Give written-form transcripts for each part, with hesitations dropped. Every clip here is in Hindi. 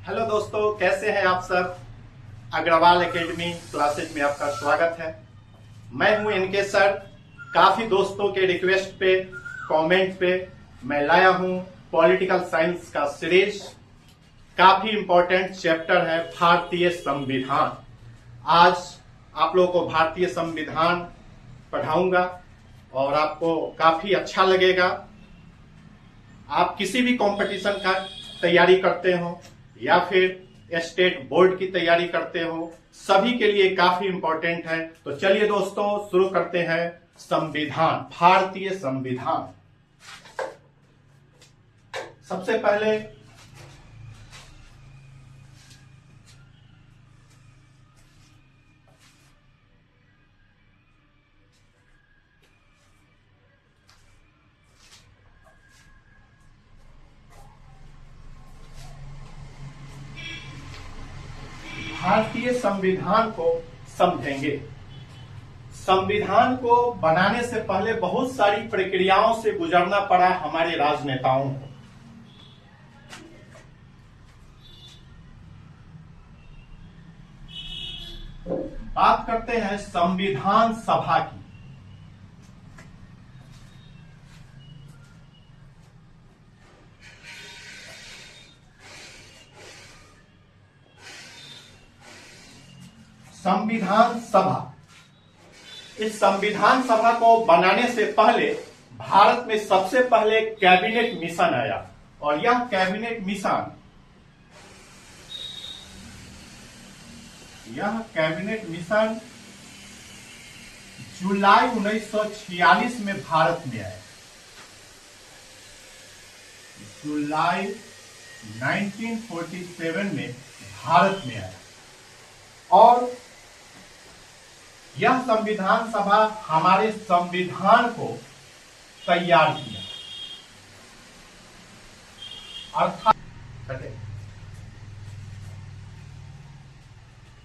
हेलो दोस्तों, कैसे हैं आप सब। अग्रवाल एकेडमी क्लासेज में आपका स्वागत है। मैं हूं इनके सर। काफी दोस्तों के रिक्वेस्ट पे, कमेंट पे मैं लाया हूं पॉलिटिकल साइंस का सीरीज। काफी इंपॉर्टेंट चैप्टर है भारतीय संविधान। आज आप लोगों को भारतीय संविधान पढ़ाऊंगा और आपको काफी अच्छा लगेगा। आप किसी भी कंपटीशन का तैयारी करते हो या फिर स्टेट बोर्ड की तैयारी करते हो, सभी के लिए काफी इंपॉर्टेंट है। तो चलिए दोस्तों, शुरू करते हैं संविधान, भारतीय संविधान। सबसे पहले भारतीय संविधान को समझेंगे। संविधान को बनाने से पहले बहुत सारी प्रक्रियाओं से गुजरना पड़ा हमारे राजनेताओं को। बात करते हैं संविधान सभा की। संविधान सभा, इस संविधान सभा को बनाने से पहले भारत में सबसे पहले कैबिनेट मिशन आया और यह कैबिनेट मिशन जुलाई 1946 में भारत में आया। जुलाई 1947 में भारत में आया और यह संविधान सभा हमारे संविधान को तैयार किया। अर्थात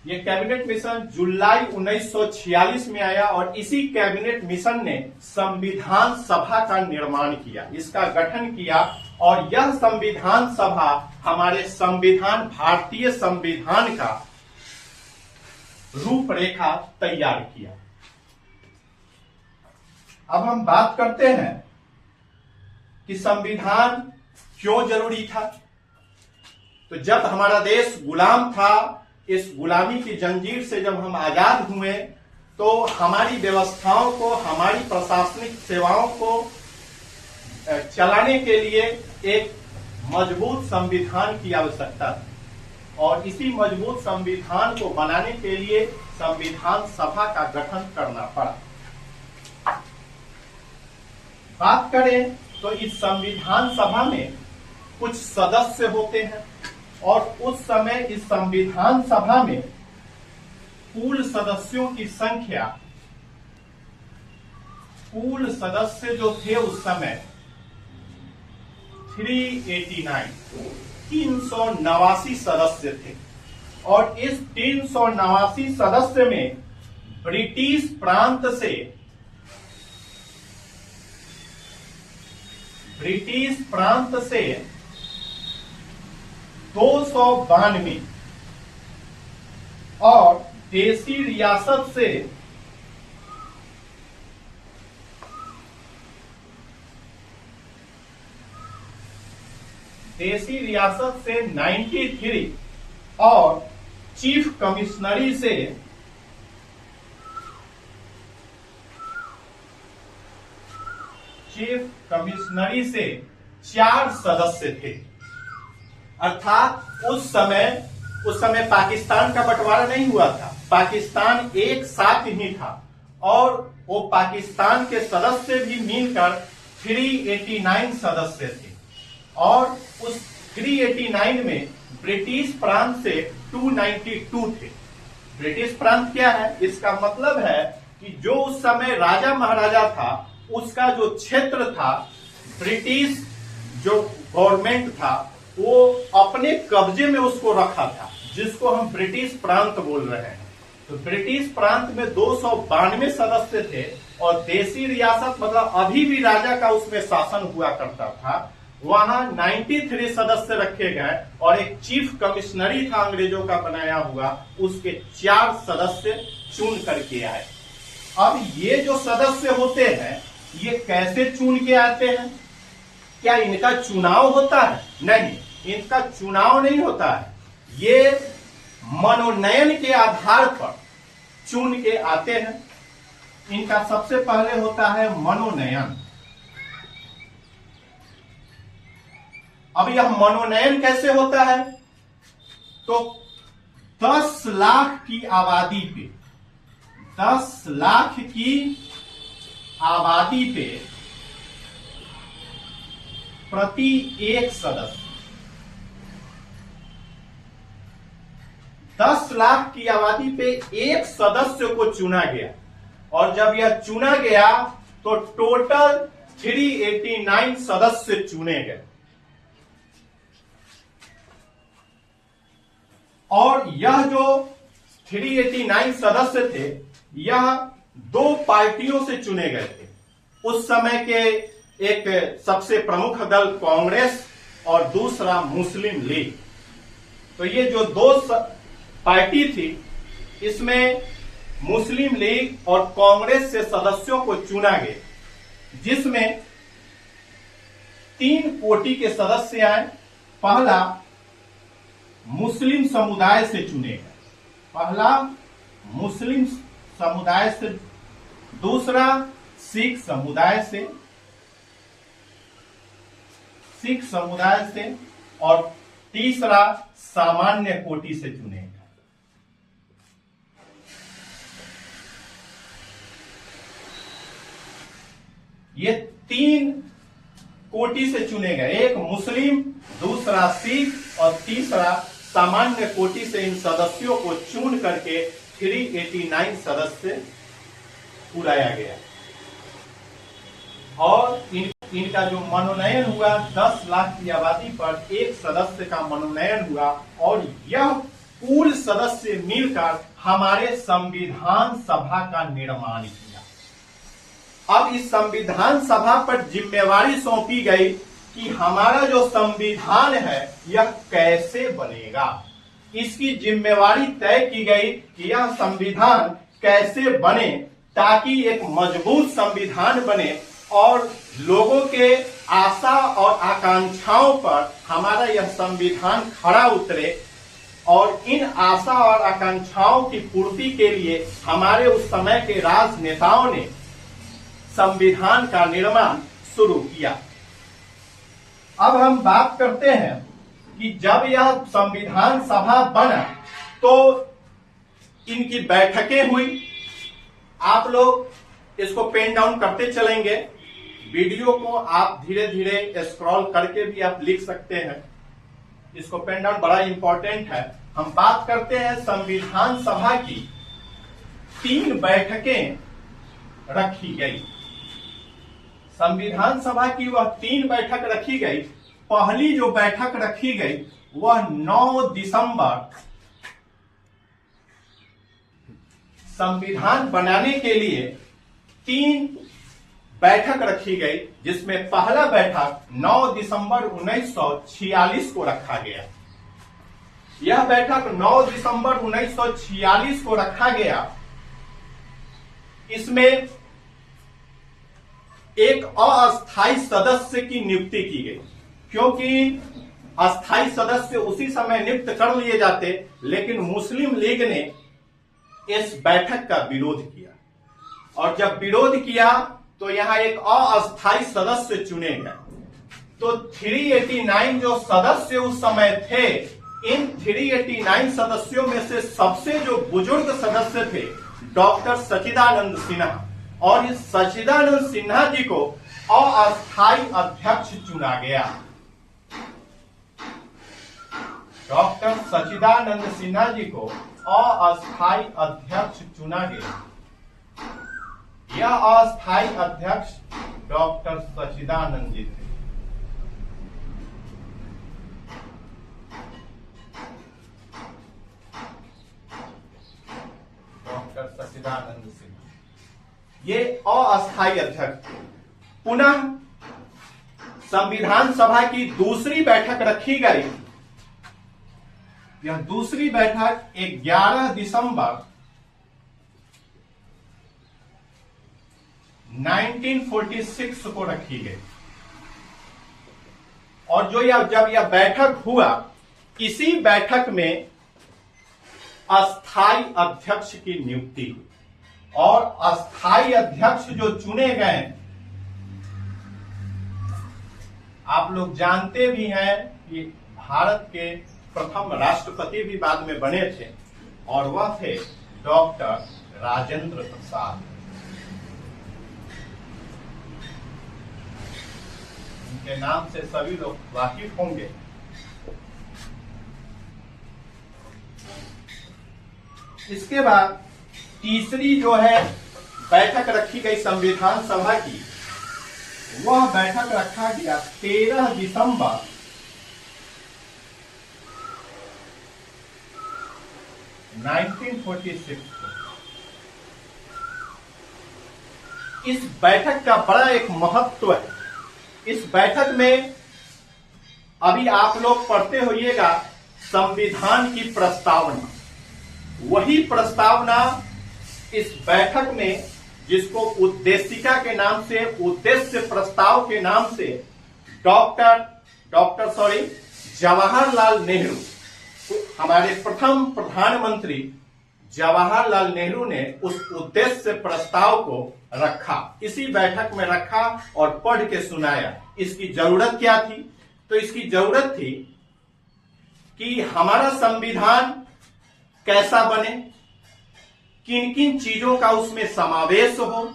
यह कैबिनेट मिशन जुलाई 1946 में आया और इसी कैबिनेट मिशन ने संविधान सभा का निर्माण किया, इसका गठन किया और यह संविधान सभा हमारे संविधान, भारतीय संविधान का रूपरेखा तैयार किया। अब हम बात करते हैं कि संविधान क्यों जरूरी था। तो जब हमारा देश गुलाम था, इस गुलामी की जंजीर से जब हम आजाद हुए तो हमारी व्यवस्थाओं को, हमारी प्रशासनिक सेवाओं को चलाने के लिए एक मजबूत संविधान की आवश्यकता थी और इसी मजबूत संविधान को बनाने के लिए संविधान सभा का गठन करना पड़ा। बात करें तो इस संविधान सभा में कुछ सदस्य होते हैं और उस समय इस संविधान सभा में कुल सदस्यों की संख्या, कुल सदस्य जो थे उस समय 389 सदस्य थे और इस 389 सदस्य में ब्रिटिश प्रांत से 292 और देसी रियासत से 93 और चीफ कमिश्नरी से 4 सदस्य थे। अर्थात उस समय पाकिस्तान का बंटवारा नहीं हुआ था, पाकिस्तान एक साथ ही था और वो पाकिस्तान के सदस्य भी मिलकर 389 सदस्य थे और उस 389 में ब्रिटिश प्रांत से 292 थे। ब्रिटिश प्रांत क्या है? इसका मतलब है कि जो उस समय राजा महाराजा था उसका जो क्षेत्र था, ब्रिटिश जो गवर्नमेंट था वो अपने कब्जे में उसको रखा था, जिसको हम ब्रिटिश प्रांत बोल रहे हैं। तो ब्रिटिश प्रांत में 292 सदस्य थे और देसी रियासत मतलब अभी भी राजा का उसमें शासन हुआ करता था, वहां 93 सदस्य रखे गए और एक चीफ कमिश्नरी था अंग्रेजों का बनाया हुआ, उसके 4 सदस्य चुन करके आए। अब ये जो सदस्य होते हैं ये कैसे चुन के आते हैं? क्या इनका चुनाव होता है? नहीं, इनका चुनाव नहीं होता है। ये मनोनयन के आधार पर चुन के आते हैं। इनका सबसे पहले होता है मनोनयन। अब यह मनोनयन कैसे होता है? तो 10 लाख की आबादी पे 10 लाख की आबादी पे प्रति एक सदस्य, 10 लाख की आबादी पे एक सदस्य को चुना गया। और जब यह चुना गया तो टोटल 389 सदस्य चुने गए। और यह जो 389 सदस्य थे यह 2 पार्टियों से चुने गए थे। उस समय के एक सबसे प्रमुख दल कांग्रेस और दूसरा मुस्लिम लीग। तो ये जो 2 पार्टी थी इसमें मुस्लिम लीग और कांग्रेस से सदस्यों को चुना गया, जिसमें 3 कोटि के सदस्य आए। पहला मुस्लिम समुदाय से चुने गए, पहला मुस्लिम समुदाय से, दूसरा सिख समुदाय से और तीसरा सामान्य कोटि से चुने गए। ये 3 कोटि से चुने गए, एक मुस्लिम, दूसरा सिख और तीसरा सामान्य कोटि से इन सदस्यों को चुन करके 389 सदस्य बुलाया गया। और इनका जो मनोनयन हुआ 10 लाख की आबादी पर एक सदस्य का मनोनयन हुआ और यह कुल सदस्य मिलकर हमारे संविधान सभा का निर्माण किया। अब इस संविधान सभा पर जिम्मेवारी सौंपी गई कि हमारा जो संविधान है यह कैसे बनेगा। इसकी जिम्मेवारी तय की गई कि यह संविधान कैसे बने ताकि एक मजबूत संविधान बने और लोगों के आशा और आकांक्षाओं पर हमारा यह संविधान खरा उतरे। और इन आशा और आकांक्षाओं की पूर्ति के लिए हमारे उस समय के राजनेताओं ने संविधान का निर्माण शुरू किया। अब हम बात करते हैं कि जब यह संविधान सभा बना तो इनकी बैठकें हुई। आप लोग इसको पेन डाउन करते चलेंगे, वीडियो को आप धीरे धीरे स्क्रॉल करके भी आप लिख सकते हैं। इसको पेन डाउन बड़ा इंपॉर्टेंट है। हम बात करते हैं संविधान सभा की 3 बैठकें रखी गई। संविधान सभा की वह 3 बैठक रखी गई। पहली जो बैठक रखी गई वह 9 दिसंबर, संविधान बनाने के लिए 3 बैठक रखी गई, जिसमें पहला बैठक 9 दिसंबर 1946 को रखा गया। यह बैठक 9 दिसंबर 1946 को रखा गया। इसमें एक अस्थायी सदस्य की नियुक्ति की गई, क्योंकि अस्थायी सदस्य उसी समय नियुक्त कर लिए जाते, लेकिन मुस्लिम लीग ने इस बैठक का विरोध किया। और जब विरोध किया तो यहां एक अस्थायी सदस्य चुने गए। तो 389 जो सदस्य उस समय थे, इन 389 सदस्यों में से सबसे जो बुजुर्ग सदस्य थे डॉक्टर सच्चिदानंद सिन्हा, और इस सच्चिदानंद सिन्हा जी को अस्थायी अध्यक्ष चुना गया। डॉक्टर सच्चिदानंद सिन्हा जी को अस्थायी अध्यक्ष चुना गया। यह अस्थायी अध्यक्ष डॉक्टर सच्चिदानंद जी थे। डॉक्टर सच्चिदानंद सिन्हा ये अस्थायी अध्यक्ष थे। पुनः संविधान सभा की दूसरी बैठक रखी गई। यह दूसरी बैठक 11 दिसंबर 1946 को रखी गई। और जब यह बैठक हुआ, इसी बैठक में अस्थाई अध्यक्ष की नियुक्ति हुई। और अस्थाई अध्यक्ष जो चुने गए, आप लोग जानते भी हैं कि भारत के प्रथम राष्ट्रपति भी बाद में बने थे, और वह थे डॉक्टर राजेंद्र प्रसाद। उनके नाम से सभी लोग वाकिफ होंगे। इसके बाद तीसरी जो है बैठक रखी गई संविधान सभा की, वह बैठक रखा गया 13 दिसंबर 1946 को। इस बैठक का बड़ा एक महत्व है। इस बैठक में अभी आप लोग पढ़ते होइएगा संविधान की प्रस्तावना। वही प्रस्तावना इस बैठक में, जिसको उद्देशिका के नाम से, उद्देश्य प्रस्ताव के नाम से जवाहरलाल नेहरू, हमारे प्रथम प्रधानमंत्री जवाहरलाल नेहरू ने उस उद्देश्य प्रस्ताव को रखा, इसी बैठक में रखा और पढ़ के सुनाया। इसकी जरूरत क्या थी? तो इसकी जरूरत थी कि हमारा संविधान कैसा बने, किन किन चीजों का उसमें समावेश हो,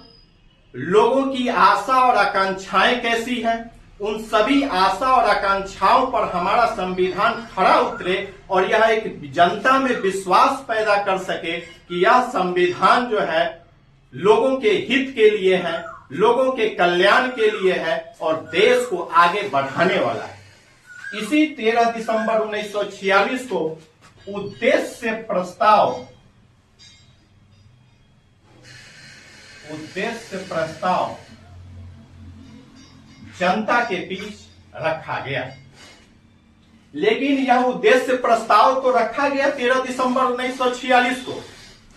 लोगों की आशा और आकांक्षाएं कैसी हैं, उन सभी आशा और आकांक्षाओं पर हमारा संविधान खरा उतरे और यह एक जनता में विश्वास पैदा कर सके कि यह संविधान जो है लोगों के हित के लिए है, लोगों के कल्याण के लिए है और देश को आगे बढ़ाने वाला है। इसी 13 दिसंबर 1946 को उद्देश्य प्रस्ताव जनता के बीच रखा गया। लेकिन यह उद्देश्य प्रस्ताव तो रखा गया 13 दिसंबर 1946 को,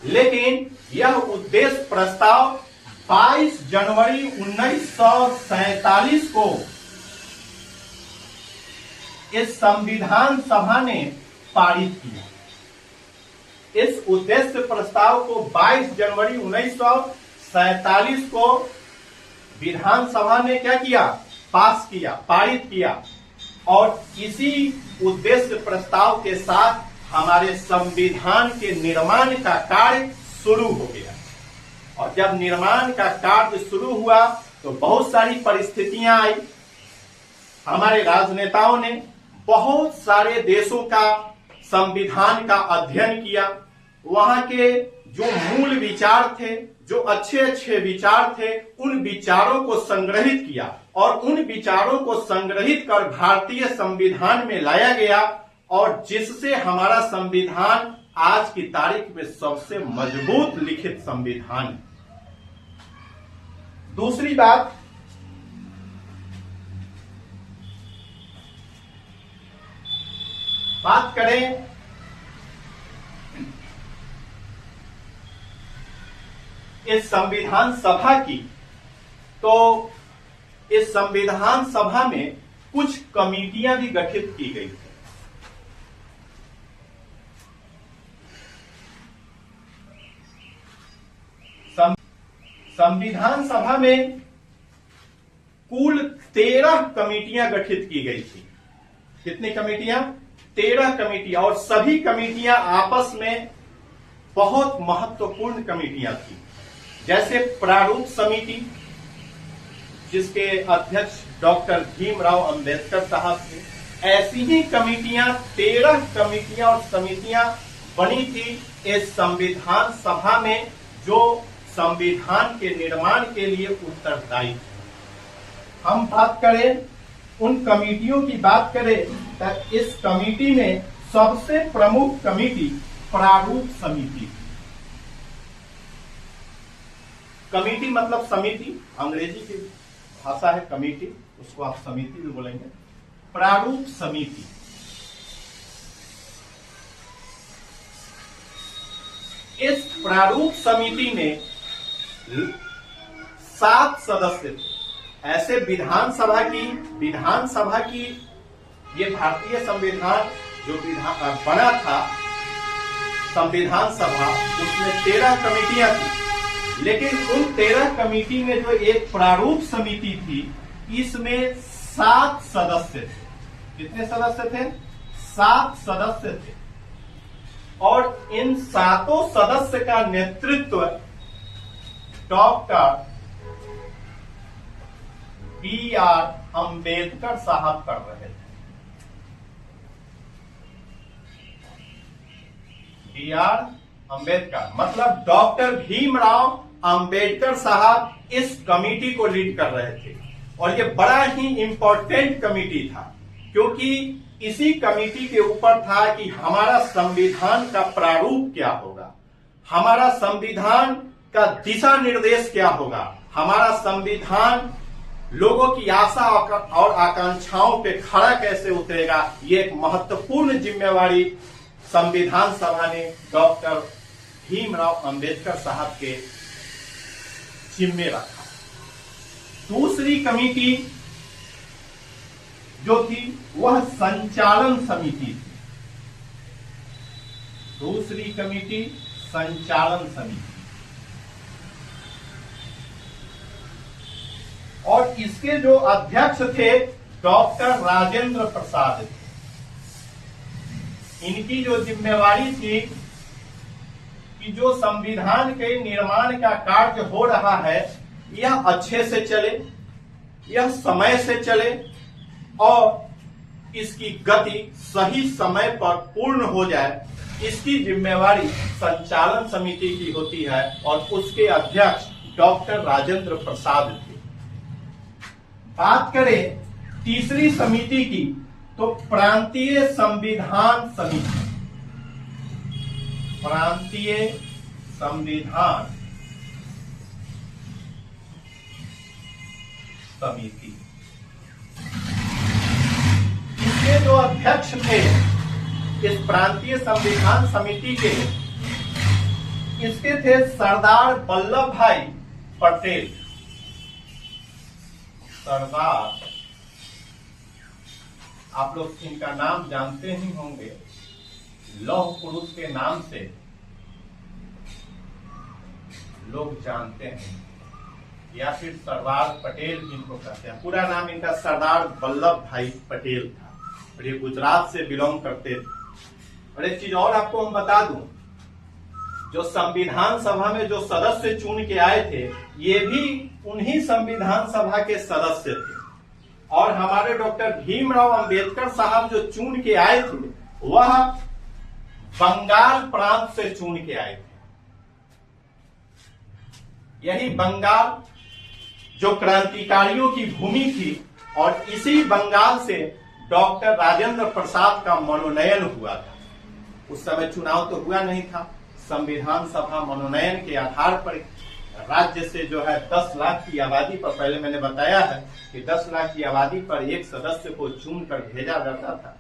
लेकिन यह उद्देश्य प्रस्ताव 22 जनवरी 1947 को इस संविधान सभा ने पारित किया। इस उद्देश्य प्रस्ताव को 22 जनवरी 1947 को विधानसभा ने क्या किया? पास किया, पारित किया। और इसी उद्देश्य प्रस्ताव के साथ हमारे संविधान के निर्माण का कार्य शुरू हो गया। और जब निर्माण का कार्य शुरू हुआ तो बहुत सारी परिस्थितियां आई। हमारे राजनेताओं ने बहुत सारे देशों का संविधान का अध्ययन किया, वहां के जो मूल विचार थे, जो अच्छे अच्छे विचार थे, उन विचारों को संग्रहित किया और उन विचारों को संग्रहित कर भारतीय संविधान में लाया गया, और जिससे हमारा संविधान आज की तारीख में सबसे मजबूत लिखित संविधान है। दूसरी बात करें इस संविधान सभा की, तो इस संविधान सभा में कुछ कमेटियां भी गठित की गई थी। संविधान सभा में कुल 13 कमेटियां गठित की गई थी। कितनी कमेटियां? 13 कमेटियां, और सभी कमेटियां आपस में बहुत महत्वपूर्ण कमेटियां थी। जैसे प्रारूप समिति, जिसके अध्यक्ष डॉक्टर भीमराव अंबेडकर साहब थे, ऐसी ही कमेटियां 13 कमेटियां और समितियां बनी थी इस संविधान सभा में, जो संविधान के निर्माण के लिए उत्तरदायी थे। हम बात करें उन कमेटियों की, बात करें तो इस कमेटी में सबसे प्रमुख कमेटी प्रारूप समिति। कमेटी मतलब समिति, अंग्रेजी की भाषा है कमेटी। उसको आप समिति भी बोलेंगे, प्रारूप समिति। इस प्रारूप समिति में 7 सदस्य थे। ऐसे विधानसभा की ये भारतीय संविधान जो बना था संविधान सभा, उसमें 13 कमेटियां थी, लेकिन उन 13 कमेटी में जो एक प्रारूप समिति थी, इसमें 7 सदस्य थे। कितने सदस्य थे? 7 सदस्य थे। और इन 7 सदस्य का नेतृत्व डॉक्टर B.R. अम्बेडकर साहब कर रहे थे। B.R. अम्बेडकर मतलब डॉक्टर भीमराव अम्बेडकर साहब इस कमेटी को लीड कर रहे थे। और ये बड़ा ही इंपॉर्टेंट कमेटी था, क्योंकि इसी कमेटी के ऊपर था कि हमारा संविधान का प्रारूप क्या होगा, हमारा संविधान का दिशा निर्देश क्या होगा, हमारा संविधान लोगों की आशा और आकांक्षाओं पे खड़ा कैसे उतरेगा। ये एक महत्वपूर्ण जिम्मेवारी संविधान सभा ने डॉक्टर भीमराव अंबेडकर साहब के जिम्मे रखा। दूसरी कमेटी जो थी वह संचालन समिति थी। दूसरी कमेटी संचालन समिति, और इसके जो अध्यक्ष थे डॉक्टर राजेंद्र प्रसाद थे। इनकी जो जिम्मेवारी थी कि जो संविधान के निर्माण का कार्य हो रहा है यह अच्छे से चले, यह समय से चले और इसकी गति सही समय पर पूर्ण हो जाए, इसकी जिम्मेवारी संचालन समिति की होती है। और उसके अध्यक्ष डॉक्टर राजेंद्र प्रसाद थे। बात करें तीसरी समिति की तो प्रांतीय संविधान समिति। प्रांतीय संविधान समिति, इसके जो अध्यक्ष थे इस प्रांतीय संविधान समिति के, इसके थे सरदार वल्लभ भाई पटेल। सरदार, आप लोग इनका नाम जानते ही होंगे, लौह पुरुष के नाम से लोग जानते हैं, या फिर सरदार पटेल इनको कहते हैं। पूरा नाम इनका सरदार वल्लभ भाई पटेल था और ये गुजरात से बिलोंग करते थे। और एक चीज और आपको हम बता दूं, जो संविधान सभा में जो सदस्य चुन के आए थे ये भी उन्हीं संविधान सभा के सदस्य थे। और हमारे डॉक्टर भीमराव अंबेडकर साहब जो चुन के आए थे वह बंगाल प्रांत से चुन के आए थे। यही बंगाल जो क्रांतिकारियों की भूमि थी, और इसी बंगाल से डॉक्टर राजेंद्र प्रसाद का मनोनयन हुआ था। उस समय चुनाव तो हुआ नहीं था, संविधान सभा मनोनयन के आधार पर राज्य से जो है 10 लाख की आबादी पर, पहले मैंने बताया है कि 10 लाख की आबादी पर एक सदस्य को चुनकर भेजा जाता था।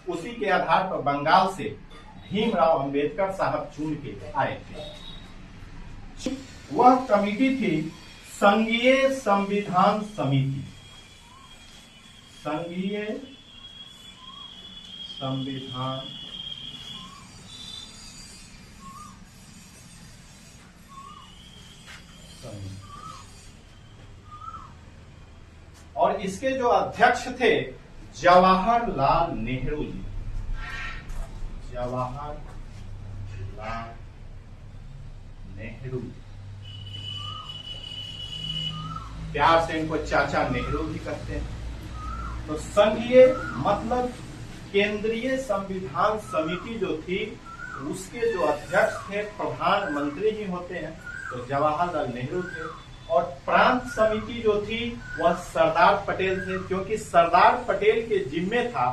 उसी के आधार पर बंगाल से भीमराव अंबेडकर साहब चुन के आए थे। वह कमेटी थी संघीय संविधान समिति। संघीय संविधान समिति, और इसके जो अध्यक्ष थे जवाहरलाल नेहरू जी। जवाहरलाल नेहरू, प्यार से इनको चाचा नेहरू भी कहते हैं। तो संघीय मतलब केंद्रीय संविधान समिति जो थी उसके जो अध्यक्ष थे प्रधानमंत्री ही होते हैं, तो जवाहरलाल नेहरू थे। और प्रांत समिति जो थी वह सरदार पटेल थे, क्योंकि सरदार पटेल के जिम्मे था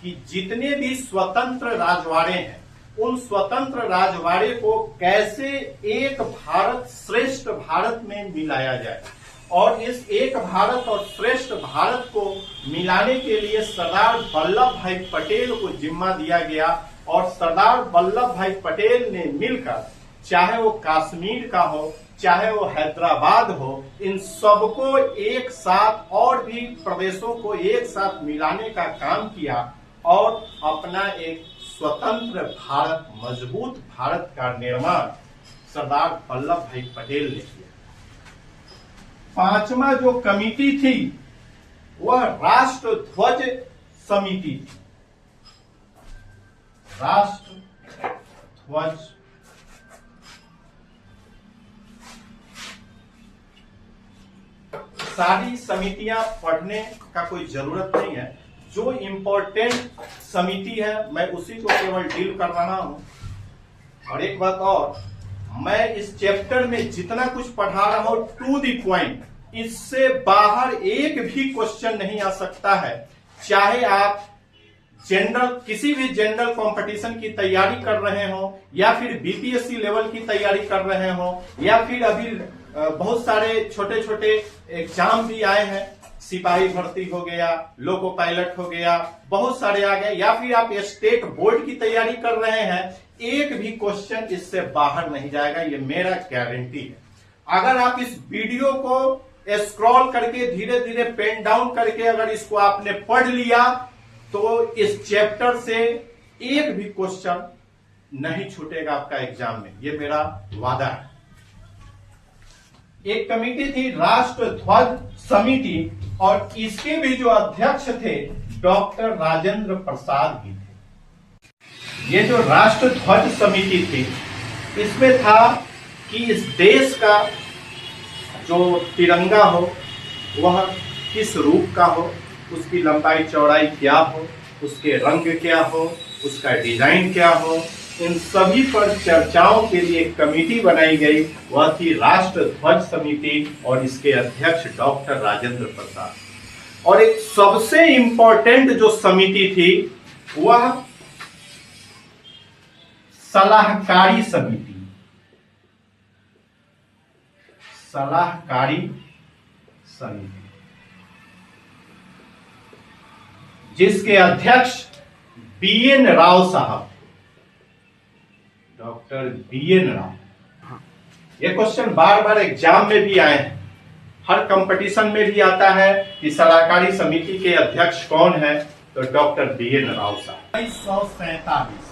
कि जितने भी स्वतंत्र राजवाड़े हैं उन स्वतंत्र राजवाड़े को कैसे एक भारत श्रेष्ठ भारत में मिलाया जाए, और इस एक भारत और श्रेष्ठ भारत को मिलाने के लिए सरदार वल्लभ भाई पटेल को जिम्मा दिया गया। और सरदार वल्लभ भाई पटेल ने मिलकर, चाहे वो कश्मीर का हो, चाहे वो हैदराबाद हो, इन सबको एक साथ और भी प्रदेशों को एक साथ मिलाने का काम किया और अपना एक स्वतंत्र भारत, मजबूत भारत का निर्माण सरदार वल्लभ भाई पटेल ने किया। पांचवा जो कमिटी थी वह राष्ट्र ध्वज समिति थी। राष्ट्र ध्वज सारी समितियां पढ़ने का कोई जरूरत नहीं है। जो इम्पोर्टेंट समिति है मैं उसी को केवल डील कर रहा हूं। और एक बात और, मैं इस चैप्टर में जितना कुछ पढ़ा रहा हूं टू द पॉइंट, इससे बाहर एक भी क्वेश्चन नहीं आ सकता है। चाहे आप जनरल, किसी भी जनरल कंपटीशन की तैयारी कर रहे हो, या फिर बीपीएससी लेवल की तैयारी कर रहे हो, या फिर अभी बहुत सारे छोटे छोटे एग्जाम भी आए हैं, सिपाही भर्ती हो गया, लोको पायलट हो गया, बहुत सारे आ गए, या फिर आप स्टेट बोर्ड की तैयारी कर रहे हैं, एक भी क्वेश्चन इससे बाहर नहीं जाएगा, ये मेरा गारंटी है। अगर आप इस वीडियो को स्क्रॉल करके धीरे धीरे पेन डाउन करके अगर इसको आपने पढ़ लिया तो इस चैप्टर से एक भी क्वेश्चन नहीं छूटेगा आपका एग्जाम में, ये मेरा वादा है। एक कमेटी थी राष्ट्र ध्वज समिति, और इसके भी जो अध्यक्ष थे डॉक्टर राजेंद्र प्रसाद जी थे। ये जो राष्ट्र ध्वज समिति थी, इसमें था कि इस देश का जो तिरंगा हो वह किस रूप का हो, उसकी लंबाई चौड़ाई क्या हो, उसके रंग क्या हो, उसका डिजाइन क्या हो, इन सभी पर चर्चाओं के लिए एक कमेटी बनाई गई, वह थी राष्ट्र ध्वज समिति, और इसके अध्यक्ष डॉक्टर राजेंद्र प्रसाद। और एक सबसे इंपॉर्टेंट जो समिति थी वह सलाहकारी समिति, सलाहकारी समिति, जिसके अध्यक्ष बीएन राव साहब, डॉक्टर बीएन राव। ये क्वेश्चन बार बार एग्जाम में भी आए हैं, हर कंपटीशन में भी आता है कि सलाहकारी समिति के अध्यक्ष कौन है, तो डॉक्टर बीएन राव साहब। 1947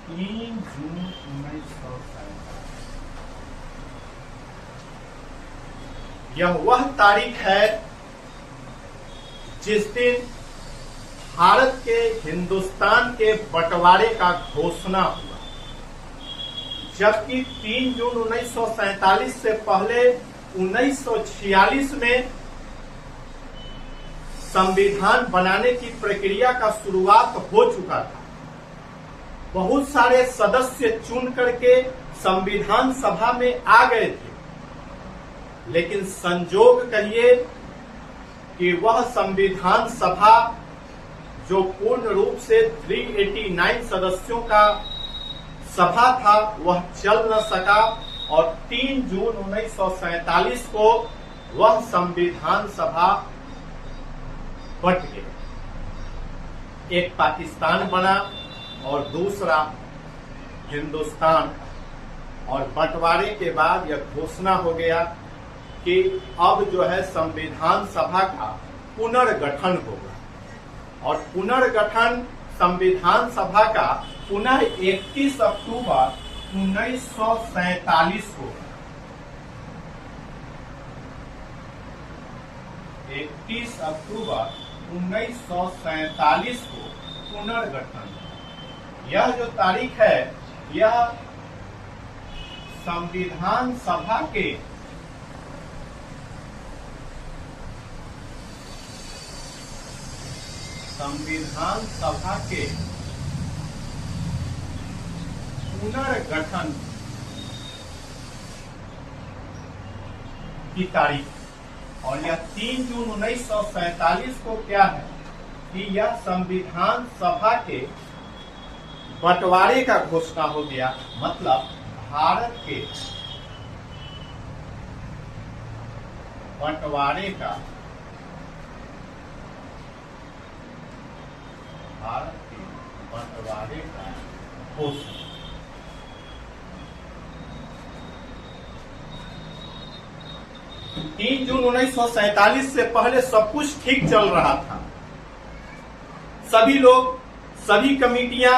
3 जून 1947 यह वह तारीख है जिस दिन भारत के, हिंदुस्तान के बंटवारे का घोषणा हुआ। जबकि 3 जून 1947 से पहले 1946 में संविधान बनाने की प्रक्रिया का शुरुआत हो चुका था। बहुत सारे सदस्य चुन करके संविधान सभा में आ गए थे, लेकिन संजोग कहिए कि वह संविधान सभा जो पूर्ण रूप से 389 सदस्यों का सभा था वह चल न सका, और 3 जून 1947 को वह संविधान सभा बट गई। एक पाकिस्तान बना और दूसरा हिंदुस्तान, और बंटवारे के बाद यह घोषणा हो गया कि अब जो है संविधान सभा का पुनर्गठन होगा। और पुनर्गठन संविधान सभा का पुनः 31 अक्टूबर 1947 को 31 अक्टूबर 1947 को पुनर्गठन। यह जो तारीख है यह संविधान सभा के पुनर्गठन की तारीख, और यह 3 जून 1947 को क्या है कि यह संविधान सभा के बंटवारे का घोषणा हो गया। मतलब भारत के बंटवारे का घोषणा। 3 जून 1947 से पहले सब कुछ ठीक चल रहा था। सभी लोग, सभी कमिटियां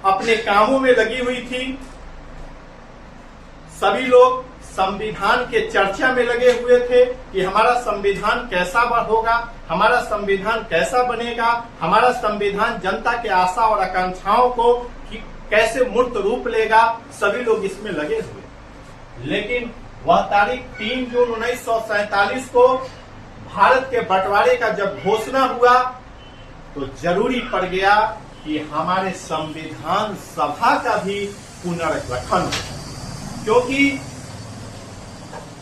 अपने कामों में लगी हुई थी। सभी लोग संविधान के चर्चा में लगे हुए थे कि हमारा संविधान कैसा होगा, हमारा संविधान कैसा बनेगा, हमारा संविधान जनता के आशा और आकांक्षाओं को कैसे मूर्त रूप लेगा। सभी लोग इसमें लगे हुए। लेकिन वह तारीख 3 जून 1947 को भारत के बंटवारे का जब घोषणा हुआ तो जरूरी पड़ गया कि हमारे संविधान सभा का भी पुनर्गठन हो, क्योंकि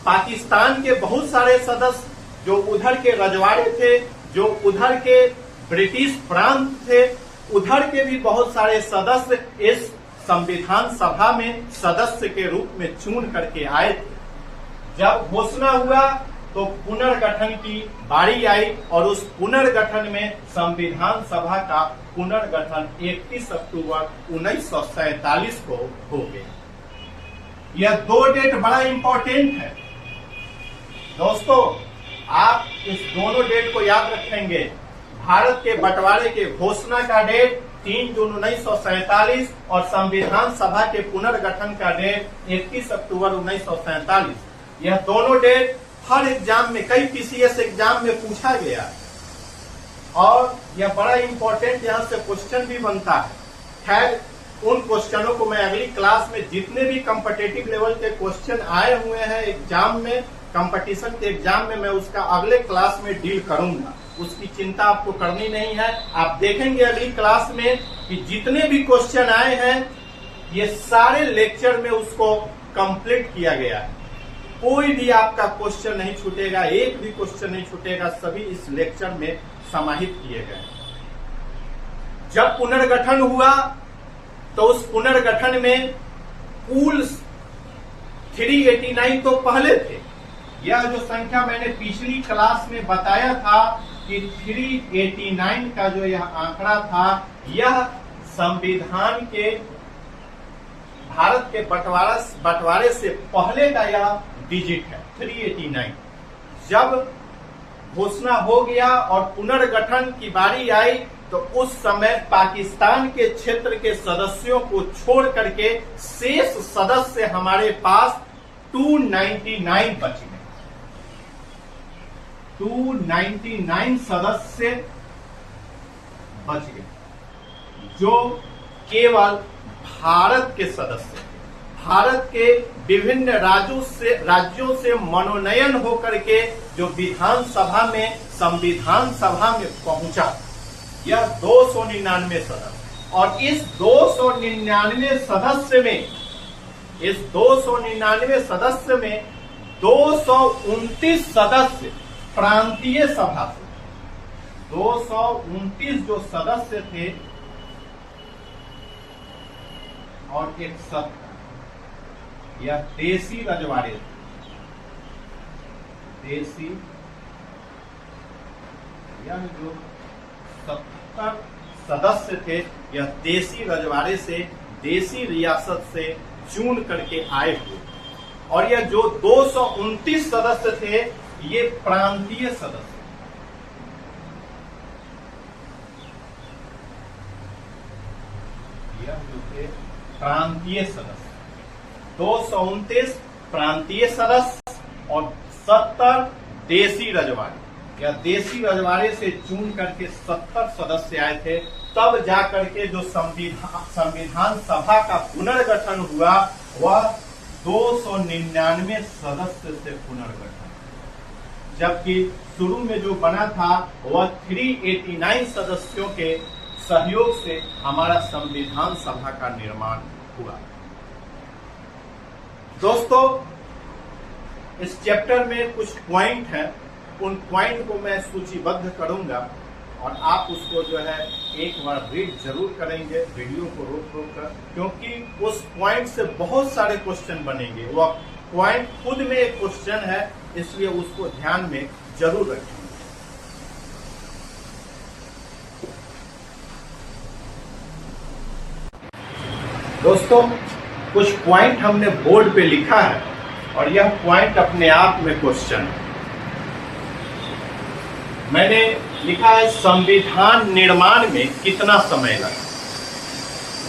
पाकिस्तान के बहुत सारे सदस्य जो उधर के रजवाड़े थे, जो उधर के ब्रिटिश प्रांत थे, उधर के भी बहुत सारे सदस्य इस संविधान सभा में सदस्य के रूप में चुन करके आए थे। जब घोषणा हुआ तो पुनर्गठन की बारी आई और उस पुनर्गठन में संविधान सभा का पुनर्गठन 31 अक्टूबर 1947 को हो गया। यह 2 डेट बड़ा इंपॉर्टेंट है दोस्तों, आप इस दोनों डेट को याद रखेंगे। भारत के बंटवारे के घोषणा का डेट 3 जून 1947 और संविधान सभा के पुनर्गठन का डेट 31 अक्टूबर 1947। यह दोनों डेट हर एग्जाम में, कई पीसीएस एग्जाम में पूछा गया और यह बड़ा इंपॉर्टेंट यहाँ से क्वेश्चन भी बनता है। खैर, उन क्वेश्चनों को मैं अगली क्लास में, जितने भी कॉम्पिटिटिव लेवल के क्वेश्चन आए हुए हैं एग्जाम में, कंपटीशन के एग्जाम में, मैं उसका अगले क्लास में डील करूंगा। उसकी चिंता आपको करनी नहीं है। आप देखेंगे अगली क्लास में कि जितने भी क्वेश्चन आए हैं ये सारे लेक्चर में उसको कंप्लीट किया गया है। कोई भी आपका क्वेश्चन नहीं छूटेगा, एक भी क्वेश्चन नहीं छूटेगा, सभी इस लेक्चर में समाहित किए गए। जब पुनर्गठन हुआ तो उस पुनर्गठन में कुल 389 तो पहले थे। यह जो संख्या मैंने पिछली क्लास में बताया था कि 389 का जो यह आंकड़ा था, यह संविधान के भारत के बंटवारे से पहले का यह डिजिट है 389। जब घोषणा हो गया और पुनर्गठन की बारी आई तो उस समय पाकिस्तान के क्षेत्र के सदस्यों को छोड़ करके शेष सदस्य हमारे पास 299 बच गए। 299 सदस्य बच गए जो केवल भारत के सदस्य थे। भारत के विभिन्न राज्यों से मनोनयन होकर के जो विधानसभा में, संविधान सभा में पहुंचा, यह 299 सदस्य। और इस 299 सदस्य में, इस 299 सदस्य में 229 सदस्य प्रांतीय सभा से, 229 जो सदस्य थे और 71 यह देसी रजवाड़े थे। देसी, यह जो 70 सदस्य थे यह देसी रजवाड़े से, देसी रियासत से चुन करके आए हुए। और यह जो 229 सदस्य थे ये प्रांतीय सदस्य, यह जो थे प्रांतीय सदस्य, 229 प्रांतीय सदस्य और 70 देसी रजवाड़े। या देसी रजवाड़े से चुन करके 70 सदस्य आए थे। तब जाकर के जो संविधान सभा का पुनर्गठन हुआ वह 299 सदस्य से पुनर्गठन, जबकि शुरू में जो बना था वह 389 सदस्यों के सहयोग से हमारा संविधान सभा का निर्माण हुआ। दोस्तों, इस चैप्टर में कुछ पॉइंट हैं, उन पॉइंट को मैं सूचीबद्ध करूंगा और आप उसको जो है एक बार रीड जरूर करेंगे वीडियो को रोक रोक कर, क्योंकि उस पॉइंट से बहुत सारे क्वेश्चन बनेंगे। वह पॉइंट खुद में एक क्वेश्चन है, इसलिए उसको ध्यान में जरूर रखें। दोस्तों, कुछ पॉइंट हमने बोर्ड पे लिखा है और यह पॉइंट अपने आप में क्वेश्चन है। मैंने लिखा है संविधान निर्माण में कितना समय लगा।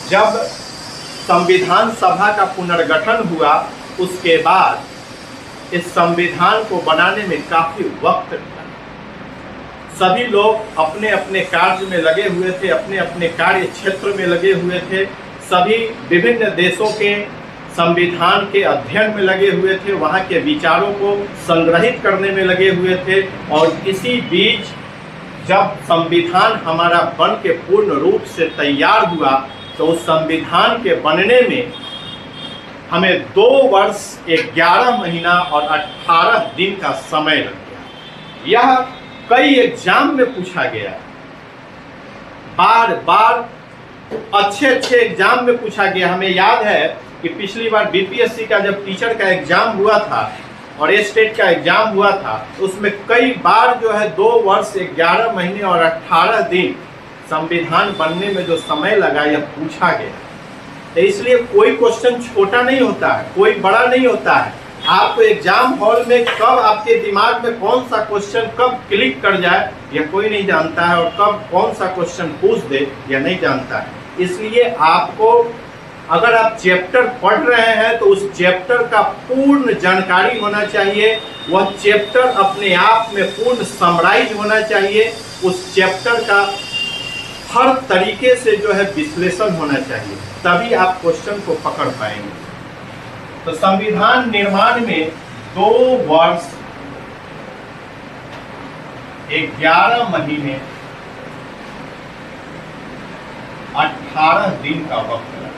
जब संविधान सभा का पुनर्गठन हुआ उसके बाद इस संविधान को बनाने में काफी वक्त लगा। सभी लोग अपने अपने कार्य में लगे हुए थे, अपने अपने कार्य क्षेत्र में लगे हुए थे। सभी विभिन्न देशों के संविधान के अध्ययन में लगे हुए थे, वहाँ के विचारों को संग्रहित करने में लगे हुए थे। और इसी बीच जब संविधान हमारा बन के पूर्ण रूप से तैयार हुआ तो उस संविधान के बनने में हमें 2 वर्ष 11 महीना और 18 दिन का समय लग गया। यह कई एग्जाम में पूछा गया, बार बार अच्छे एग्जाम में पूछा गया। हमें याद है कि पिछली बार बीपीएससी का जब टीचर का एग्जाम हुआ था और स्टेट का एग्जाम हुआ था, उसमें कई बार जो है 2 वर्ष 11 महीने और 18 दिन संविधान बनने में जो समय लगा यह पूछा गया। तो इसलिए कोई क्वेश्चन छोटा नहीं होता है, कोई बड़ा नहीं होता है। आपको एग्जाम हॉल में कब आपके दिमाग में कौन सा क्वेश्चन कब क्लिक कर जाए यह कोई नहीं जानता है, और कब कौन सा क्वेश्चन पूछ दे यह नहीं जानता है। इसलिए आपको अगर आप चैप्टर पढ़ रहे हैं तो उस चैप्टर का पूर्ण जानकारी होना चाहिए, वह चैप्टर अपने आप में पूर्ण समराइज होना चाहिए, उस चैप्टर का हर तरीके से जो है विश्लेषण होना चाहिए, तभी आप क्वेश्चन को पकड़ पाएंगे। तो संविधान निर्माण में 2 वर्ष 11 महीने 18 दिन का वक्त लगा।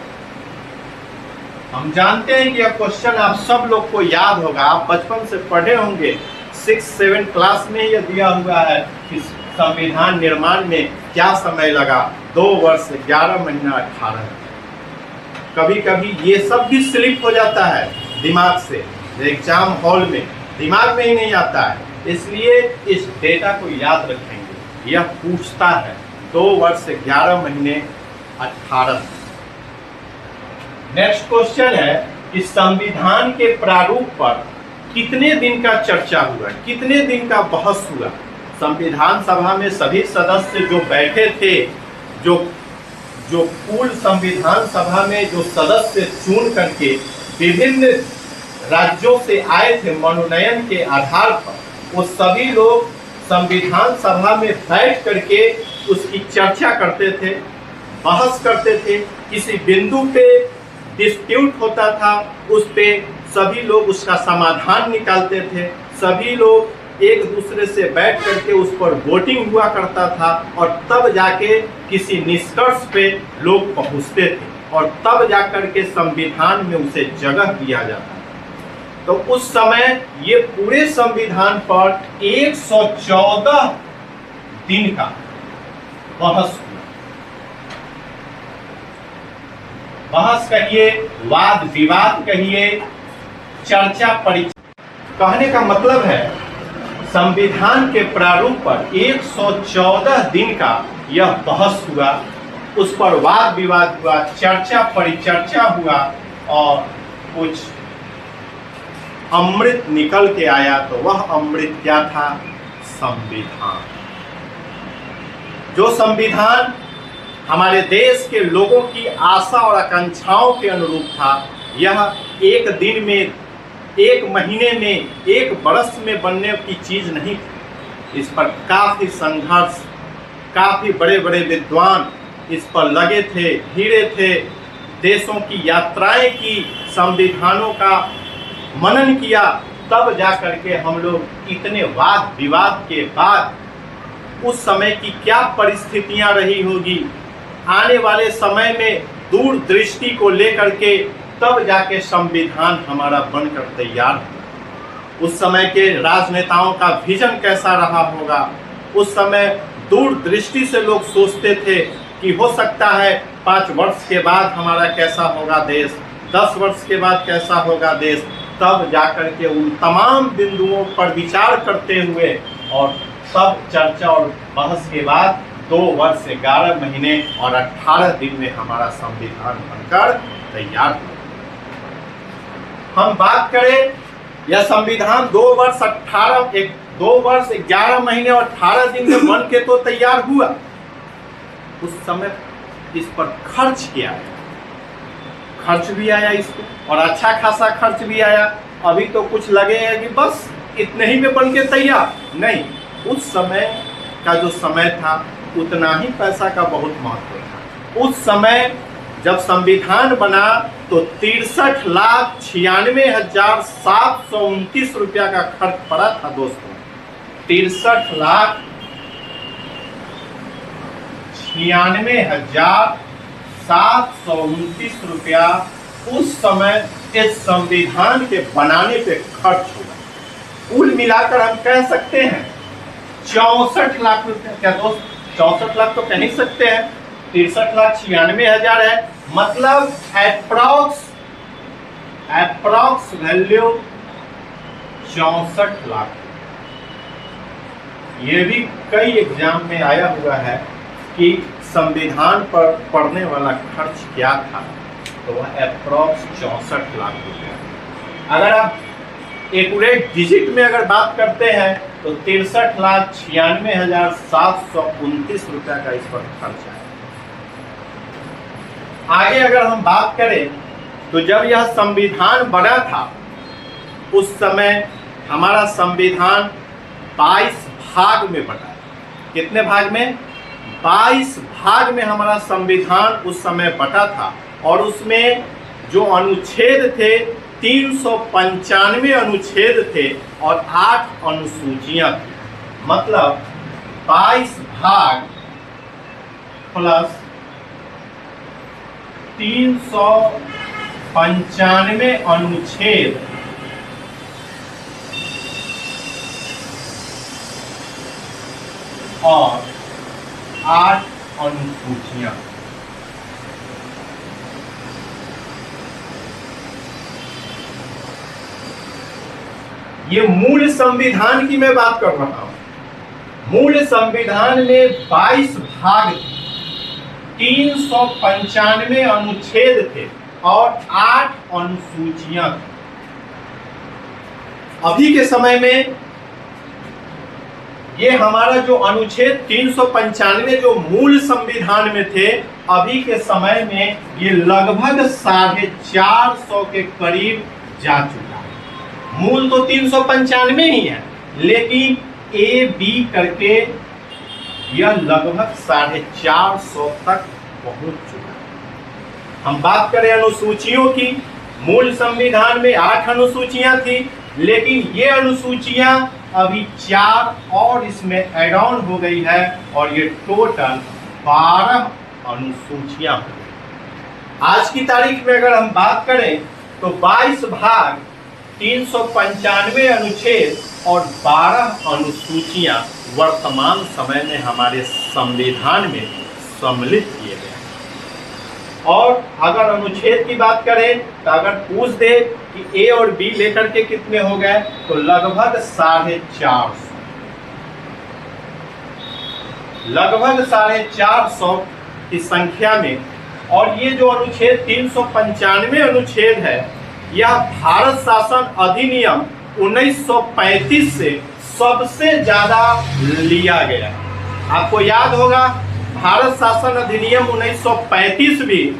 हम जानते हैं कि यह क्वेश्चन आप सब लोग को याद होगा, आप बचपन से पढ़े होंगे, 6-7 क्लास में यह दिया हुआ है कि संविधान निर्माण में क्या समय लगा, 2 वर्ष 11 महीना 18 दिन। कभी कभी ये सब भी स्लिप हो जाता है दिमाग से, एग्जाम हॉल में दिमाग में ही नहीं आता है, इसलिए इस डेटा को याद रखेंगे। यह पूछता है 2 वर्ष 11 महीने 18 दिन। नेक्स्ट क्वेश्चन है कि संविधान के प्रारूप पर कितने दिन का चर्चा हुआ, कितने दिन का बहस हुआ। संविधान सभा में सभी सदस्य जो बैठे थे, जो कुल संविधान सभा में जो सदस्य चुन करके विभिन्न राज्यों से आए थे मनोनयन के आधार पर, वो सभी लोग संविधान सभा में बैठ करके उसकी चर्चा करते थे, बहस करते थे। किसी बिंदु पे डिस्प्यूट होता था, उस पे सभी लोग उसका समाधान निकालते थे, सभी लोग एक दूसरे से बैठ करके उस पर वोटिंग हुआ करता था, और तब जाके किसी निष्कर्ष पे लोग पहुंचते थे, और तब जाकर के संविधान में उसे जगह दिया जाता था। तो उस समय ये पूरे संविधान पर 114 दिन का बहस हुआ। बहस कहिए, वाद विवाद कहिए, चर्चा परिचर्चा, कहने का मतलब है संविधान के प्रारूप पर 114 दिन का यह बहस हुआ, उस पर वाद विवाद हुआ, चर्चा परिचर्चा हुआ, और कुछ अमृत निकल के आया। तो वह अमृत क्या था? संविधान। जो संविधान हमारे देश के लोगों की आशा और आकांक्षाओं के अनुरूप था, यह एक दिन में, एक महीने में, एक बरस में बनने की चीज नहीं थी। इस पर काफी संघर्ष, काफी बड़े बड़े विद्वान इस पर लगे थे, भिड़े थे, देशों की यात्राएं की, संविधानों का मनन किया, तब जा करके हम लोग इतने वाद विवाद के बाद उस समय की क्या परिस्थितियां रही होगी, आने वाले समय में दूरदृष्टि को लेकर के तब जाके संविधान हमारा बनकर तैयार हुआ। उस समय के राजनेताओं का विजन कैसा रहा होगा, उस समय दूरदृष्टि से लोग सोचते थे कि हो सकता है 5 वर्ष के बाद हमारा कैसा होगा देश, 10 वर्ष के बाद कैसा होगा देश। तब जाकर के उन तमाम बिंदुओं पर विचार करते हुए और तब चर्चा और बहस के बाद 2 वर्ष 11 महीने और 18 दिन में हमारा संविधान बनकर तैयार हुआ। हम बात करें यह संविधान 2 वर्ष 11 महीने और 18 दिन में बन के तो तैयार हुआ। उस समय इस पर खर्च किया है, खर्च भी आया इसको, और अच्छा खासा खर्च भी आया। अभी तो कुछ लगे हैं कि बस इतने ही में बन के तैयार, नहीं, उस समय का जो समय था उतना ही पैसा का बहुत महत्व था। उस समय जब संविधान बना तो 63,96,729 रुपया का खर्च पड़ा था दोस्तों। 63,96,729 रुपया उस समय इस संविधान के बनाने पे खर्च हुआ। कुल मिलाकर हम कह सकते हैं 64 लाख रुपया। क्या दोस्त 64 लाख तो कह नहीं सकते हैं, 63,96,000 है, मतलब अप्रॉक्स वैल्यू 64 लाख। ये भी कई एग्जाम में आया हुआ है कि संविधान पर पड़ने वाला खर्च क्या था, तो वह अप्रॉक्स 64 लाख रुपया। अगर आप एक्यूरेट डिजिट में अगर बात करते हैं तो 63,96,729 रुपया का इस पर खर्च है। आगे अगर हम बात करें तो जब यह संविधान बना था उस समय हमारा संविधान 22 भाग में बटा। कितने भाग में? 22 भाग में हमारा संविधान उस समय बटा था, और उसमें जो अनुच्छेद थे 395 अनुच्छेद थे और 8 अनुसूचियां थी। मतलब 22 भाग प्लस 395 अनुच्छेद और 8 अनुसूचियां। ये मूल संविधान की मैं बात कर रहा हूं। मूल संविधान में 22 भाग थे, 395 अनुच्छेद थे और 8 अनुसूचियां थी। अभी के समय में ये हमारा जो अनुच्छेद 395 जो मूल संविधान में थे, अभी के समय में ये लगभग 450 के करीब जा चुका है। मूल तो 395 ही है, लेकिन ए बी करके यह लगभग 450 तक पहुंच चुका है। हम बात करें अनुसूचियों की, मूल संविधान में 8 अनुसूचियां थी, लेकिन ये अनुसूचियां अभी 4 और इसमें ऐड ऑन हो गई है और ये टोटल 12 अनुसूचियां हो गई। आज की तारीख में अगर हम बात करें तो 22 भाग, 395 अनुच्छेद और 12 अनुसूचियां वर्तमान समय में हमारे संविधान में सम्मिलित किए गए। और अगर अनुच्छेद की बात करें तो अगर पूछ दे कि ए और बी लेकर के कितने हो गए, तो लगभग 450, लगभग 450 की संख्या में। और ये जो अनुच्छेद 395 अनुच्छेद है, यह भारत शासन अधिनियम 1935 से सबसे ज्यादा लिया गया। आपको याद होगा भारत शासन अधिनियम 1935 भी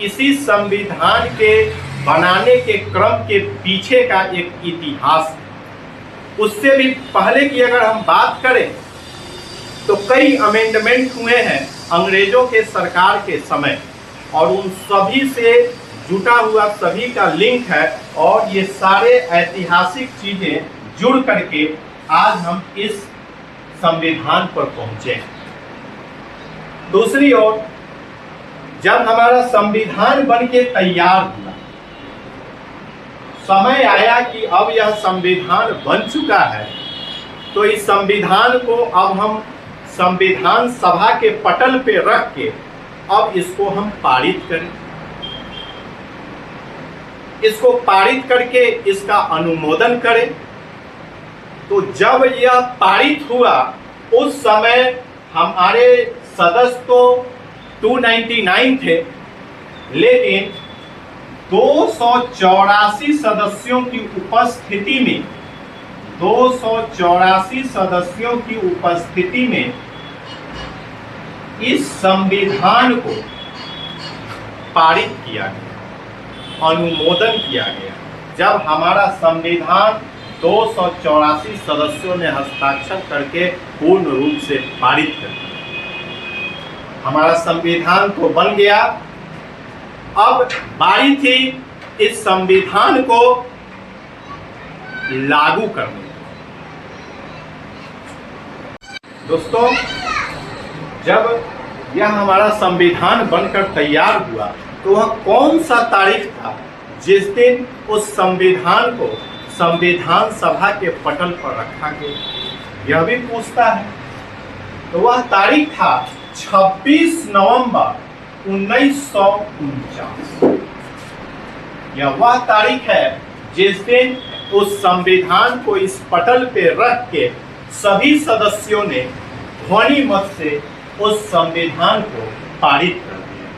इसी संविधान के बनाने के क्रम के पीछे का एक इतिहास है। उससे भी पहले की अगर हम बात करें तो कई अमेंडमेंट हुए हैं अंग्रेजों के सरकार के समय, और उन सभी से जुटा हुआ सभी का लिंक है, और ये सारे ऐतिहासिक चीजें जुड़ करके आज हम इस संविधान पर पहुंचे हैं। दूसरी ओर जब हमारा संविधान बनके तैयार हुआ, समय आया कि अब यह संविधान बन चुका है, तो इस संविधान को अब हम संविधान सभा के पटल पे रख के अब इसको हम पारित करें, इसको पारित करके इसका अनुमोदन करें। तो जब यह पारित हुआ उस समय हमारे सदस्य तो 299 थे, लेकिन 284 सदस्यों की उपस्थिति में 284 सदस्यों की उपस्थिति में इस संविधान को पारित किया गया, अनुमोदन किया गया। जब हमारा संविधान 284 सदस्यों ने हस्ताक्षर करके पूर्ण रूप से पारित कर दिया, हमारा संविधान तो बन गया। अब बारी थी इस संविधान को लागू करने की। दोस्तों, जब यह हमारा संविधान बनकर तैयार हुआ तो वह कौन सा तारीख था जिस दिन उस संविधान को संविधान सभा के पटल पर रखा गया, यह भी पूछता है। तो वह तारीख था 26 नवंबर 1949। यह वह तारीख है जिस दिन उस संविधान को इस पटल पे रख के सभी सदस्यों ने ध्वनि मत से उस संविधान को पारित कर दिया,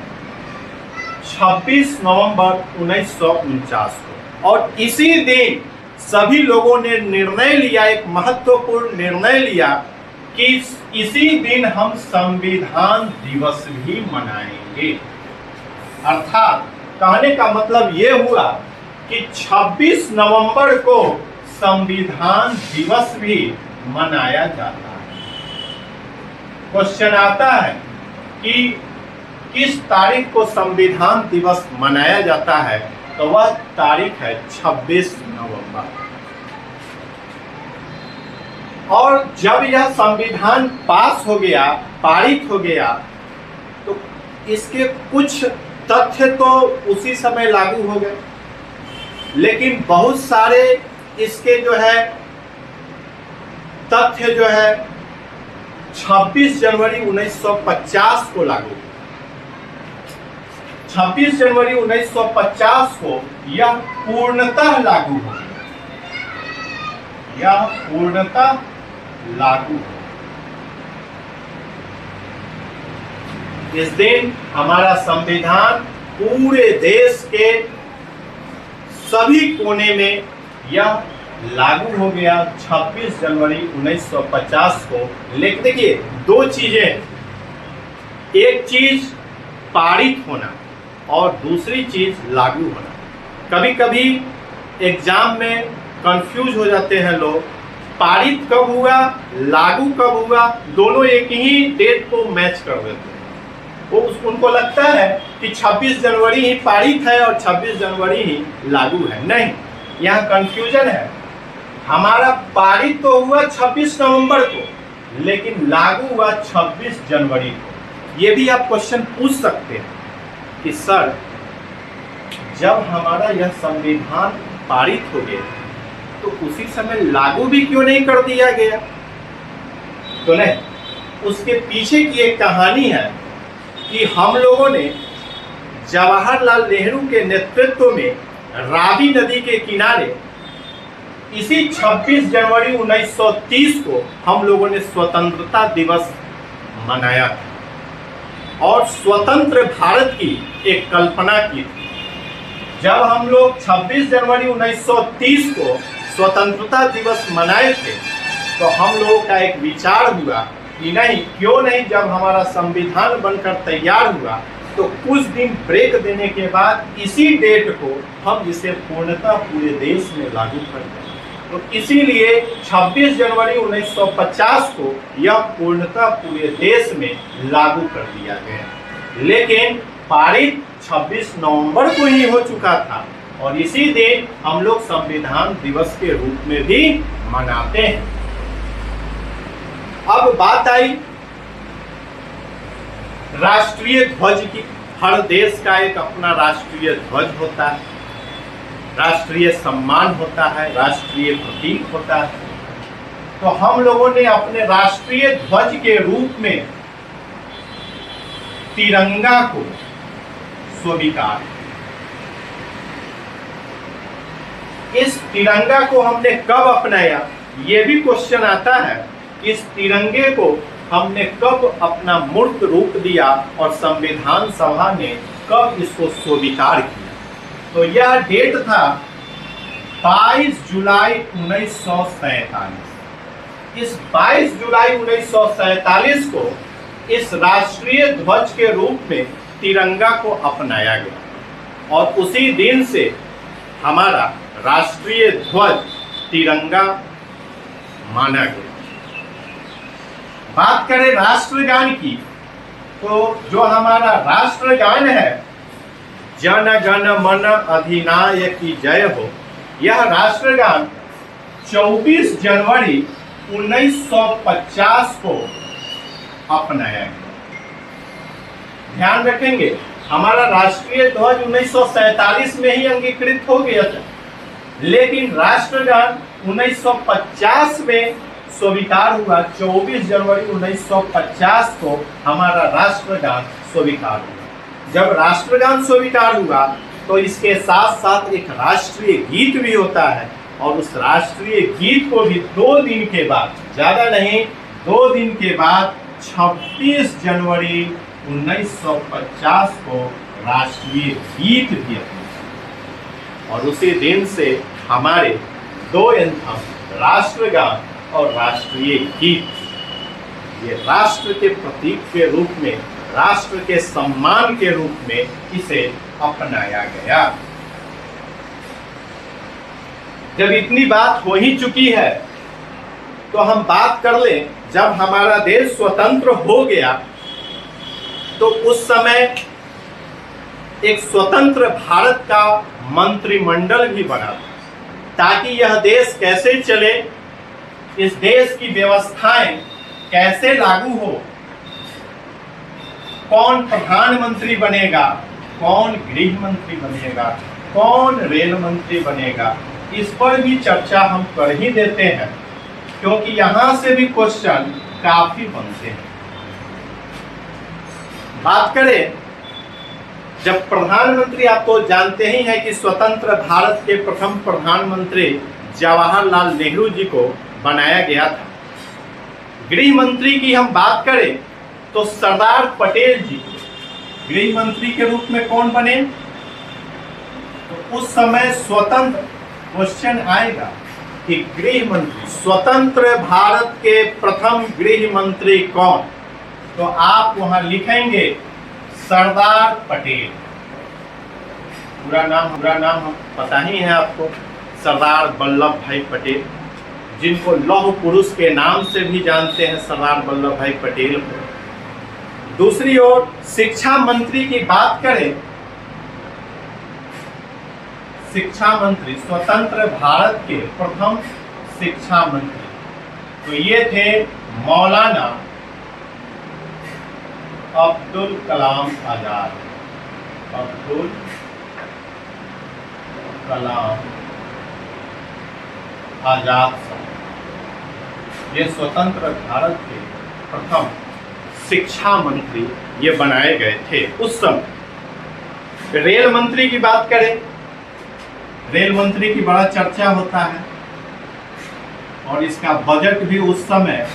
26 नवंबर 1949 को। और इसी दिन सभी लोगों ने निर्णय लिया, एक महत्वपूर्ण निर्णय लिया कि इसी दिन हम संविधान दिवस भी मनाएंगे। अर्थात कहने का मतलब ये हुआ कि 26 नवंबर को संविधान दिवस भी मनाया जाता है। क्वेश्चन आता है कि किस तारीख को संविधान दिवस मनाया जाता है, तो वह तारीख है 26 नवंबर। और जब यह संविधान पास हो गया, पारित हो गया, तो इसके कुछ तथ्य तो उसी समय लागू हो गए, लेकिन बहुत सारे इसके जो है तथ्य जो है 26 जनवरी 1950 को लागू हुए। 26 जनवरी 1950 को यह पूर्णतः लागू हो गया, यह पूर्णतः लागू हो। इस दिन हमारा संविधान पूरे देश के सभी कोने में यह लागू हो गया 26 जनवरी 1950 को। लेकिन देखिए, दो चीजें, एक चीज पारित होना और दूसरी चीज लागू होना। कभी कभी एग्जाम में कंफ्यूज हो जाते हैं लोग, पारित कब हुआ, लागू कब हुआ, दोनों एक ही डेट को मैच कर देते हैं। वो उनको लगता है कि 26 जनवरी ही पारित है और 26 जनवरी ही लागू है। नहीं, यहाँ कंफ्यूजन है। हमारा पारित तो हुआ 26 नवंबर को, लेकिन लागू हुआ 26 जनवरी को। ये भी आप क्वेश्चन पूछ सकते हैं कि सर, जब हमारा यह संविधान पारित हो गया तो उसी समय लागू भी क्यों नहीं कर दिया गया? तो नहीं, उसके पीछे की एक कहानी है कि हम लोगों ने जवाहरलाल नेहरू के नेतृत्व में रावी नदी के किनारे इसी 26 जनवरी 1930 को हम लोगों ने स्वतंत्रता दिवस मनाया था और स्वतंत्र भारत की एक कल्पना की थी। जब हम लोग 26 जनवरी 1930 को स्वतंत्रता दिवस मनाए थे तो हम लोगों का एक विचार हुआ कि नहीं, क्यों नहीं, जब हमारा संविधान बनकर तैयार हुआ तो कुछ दिन ब्रेक देने के बाद इसी डेट को हम इसे पूर्णतः पूरे देश में लागू कर दें। तो इसीलिए 26 जनवरी 1950 को यह पूर्णतः पूरे देश में लागू कर दिया गया। लेकिन पारित 26 नवंबर को ही हो चुका था और इसी दिन हम लोग संविधान दिवस के रूप में भी मनाते हैं। अब बात आई राष्ट्रीय ध्वज की। हर देश का एक अपना राष्ट्रीय ध्वज होता है, राष्ट्रीय सम्मान होता है, राष्ट्रीय प्रतीक होता है। तो हम लोगों ने अपने राष्ट्रीय ध्वज के रूप में तिरंगा को स्वीकार किया। इस तिरंगा को हमने कब अपनाया, ये भी क्वेश्चन आता है। इस तिरंगे को हमने कब अपना मूर्त रूप दिया और संविधान सभा ने कब इसको स्वीकार किया? तो यह डेट था 22 जुलाई 1947। इस 22 जुलाई 1947 को इस राष्ट्रीय ध्वज के रूप में तिरंगा को अपनाया गया और उसी दिन से हमारा राष्ट्रीय ध्वज तिरंगा माना गया। बात करें राष्ट्रगान की, तो जो हमारा राष्ट्रगान है, जन गण मन अधिनायकी जय हो, यह राष्ट्रगान 24 जनवरी 1950 को अपनाया गया। ध्यान रखेंगे, हमारा राष्ट्रीय ध्वज 1947 में ही अंगीकृत हो गया था, लेकिन राष्ट्रगान 1950 में स्वीकार हुआ। 24 जनवरी 1950 को हमारा राष्ट्रगान स्वीकार हुआ। जब राष्ट्रगान स्वीकार हुआ तो इसके साथ साथ एक राष्ट्रीय गीत भी होता है, और उस राष्ट्रीय गीत को भी 2 दिन के बाद, ज़्यादा नहीं, 2 दिन के बाद 26 जनवरी 1950 को राष्ट्रीय गीत भी अपना, और उसी दिन से हमारे 2 एंथम, राष्ट्रगान और राष्ट्रीय गीत, ये राष्ट्र के प्रतीक के रूप में, राष्ट्र के सम्मान के रूप में इसे अपनाया गया। जब इतनी बात हो ही चुकी है तो हम बात कर लें, जब हमारा देश स्वतंत्र हो गया तो उस समय एक स्वतंत्र भारत का मंत्रिमंडल भी बना, ताकि यह देश कैसे चले, इस देश की व्यवस्थाएं कैसे लागू हो, कौन प्रधानमंत्री बनेगा, कौन गृह मंत्री बनेगा, कौन रेल मंत्री बनेगा, इस पर भी चर्चा हम कर ही देते हैं, क्योंकि यहां से भी क्वेश्चन काफी बनते हैं। बात करें, जब प्रधानमंत्री, आप तो जानते ही हैं कि स्वतंत्र भारत के प्रथम प्रधानमंत्री जवाहरलाल नेहरू जी को बनाया गया था। गृह मंत्री की हम बात करें तो सरदार पटेल जी गृह मंत्री के रूप में कौन बने? तो उस समय स्वतंत्र, क्वेश्चन आएगा कि गृह मंत्री, स्वतंत्र भारत के प्रथम गृह मंत्री कौन? तो आप वहां लिखेंगे सरदार पटेल। पूरा नाम हम पता ही है आपको, सरदार वल्लभ भाई पटेल, जिनको लौह पुरुष के नाम से भी जानते हैं, सरदार वल्लभ भाई पटेल को। दूसरी ओर शिक्षा मंत्री की बात करें, शिक्षा मंत्री, स्वतंत्र भारत के प्रथम शिक्षा मंत्री, तो ये थे मौलाना अब्दुल कलाम आजाद। अब्दुल कलाम आजाद साहब, ये स्वतंत्र भारत के प्रथम शिक्षा मंत्री ये बनाए गए थे उस समय। रेल मंत्री की बात करें, रेल मंत्री की बड़ा चर्चा होता है, और इसका बजट भी उस समय